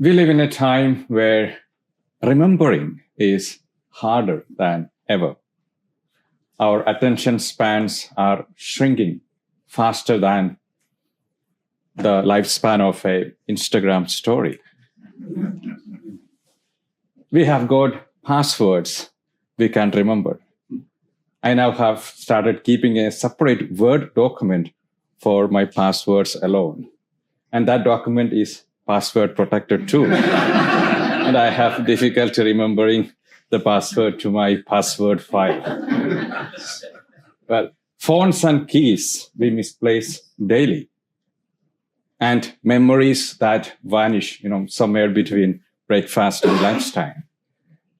We live in a time where remembering is harder than ever. Our attention spans are shrinking faster than the lifespan of an Instagram story. We have got passwords we can remember. I now have started keeping a separate Word document for my passwords alone. And that document is password protected too. And I have difficulty remembering the password to my password file. Well, phones and keys we misplace daily. And memories that vanish, somewhere between breakfast and lunchtime.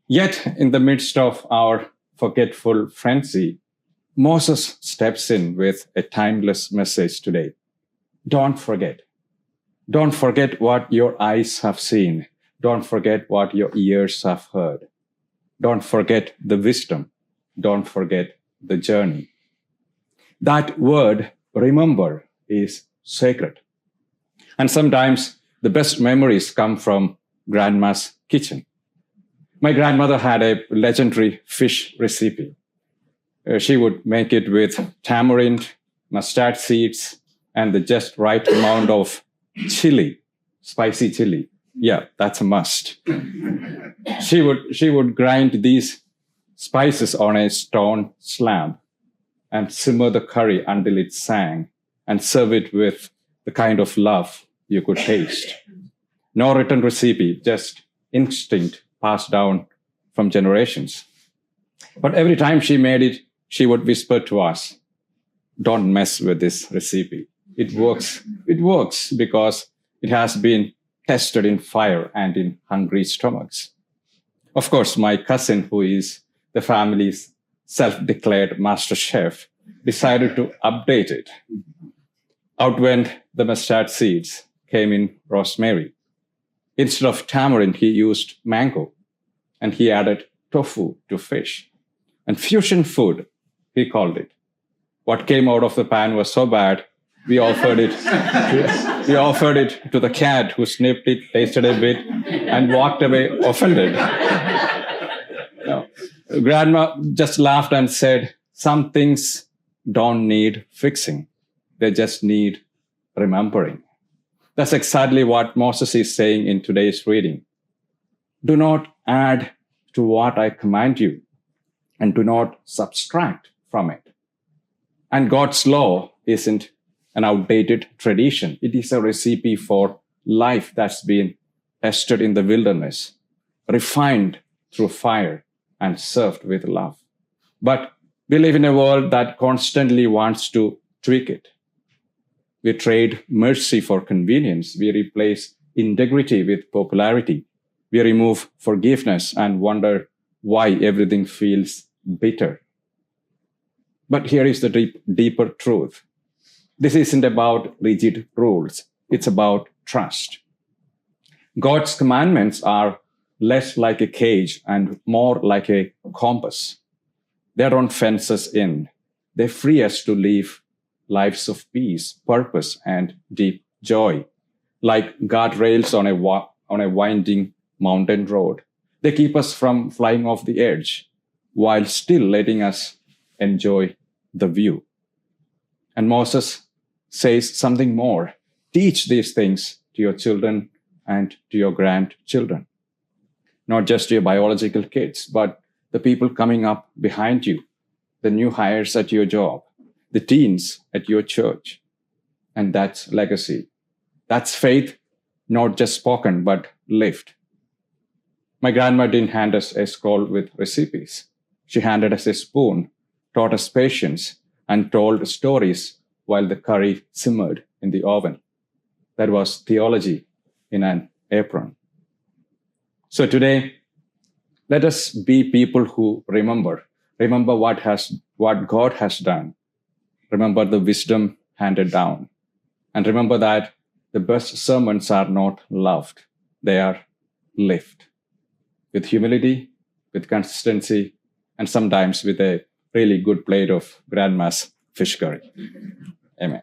Yet, in the midst of our forgetful frenzy, Moses steps in with a timeless message today. Don't forget. Don't forget what your eyes have seen. Don't forget what your ears have heard. Don't forget the wisdom. Don't forget the journey. That word, remember, is sacred. And sometimes the best memories come from grandma's kitchen. My grandmother had a legendary fish recipe. She would make it with tamarind, mustard seeds, and the just right amount of chili, spicy chili. Yeah, that's a must. She would grind these spices on a stone slab and simmer the curry until it sang and serve it with the kind of love you could taste. No written recipe, just instinct passed down from generations. But every time she made it, she would whisper to us, don't mess with this recipe. It works. It works because it has been tested in fire and in hungry stomachs. Of course, my cousin, who is the family's self-declared master chef, decided to update it. Out went the mustard seeds, came in rosemary. Instead of tamarind, he used mango, and he added tofu to fish. And fusion food, he called it. What came out of the pan was so bad, we offered it to the cat, who sniffed it, tasted a bit, and walked away offended. No. Grandma just laughed and said, some things don't need fixing. They just need remembering. That's exactly what Moses is saying in today's reading. Do not add to what I command you, and do not subtract from it. And God's law isn't an outdated tradition. It is a recipe for life that's been tested in the wilderness, refined through fire, and served with love. But we live in a world that constantly wants to tweak it. We trade mercy for convenience. We replace integrity with popularity. We remove forgiveness and wonder why everything feels bitter. But here is the deeper truth. This isn't about rigid rules. It's about trust. God's commandments are less like a cage and more like a compass. They don't fence us in. They free us to live lives of peace, purpose, and deep joy, like guardrails on a winding mountain road. They keep us from flying off the edge while still letting us enjoy the view. And Moses says something more. Teach these things to your children and to your grandchildren. Not just your biological kids, but the people coming up behind you, the new hires at your job, the teens at your church. And that's legacy. That's faith, not just spoken, but lived. My grandma didn't hand us a scroll with recipes. She handed us a spoon, taught us patience, and told stories while the curry simmered in the oven. That was theology in an apron. So today, let us be people who remember what God has done. Remember the wisdom handed down. And remember that the best sermons are not loved. They are lived. With humility, with consistency, and sometimes with a really good plate of grandma's fish curry. Amen.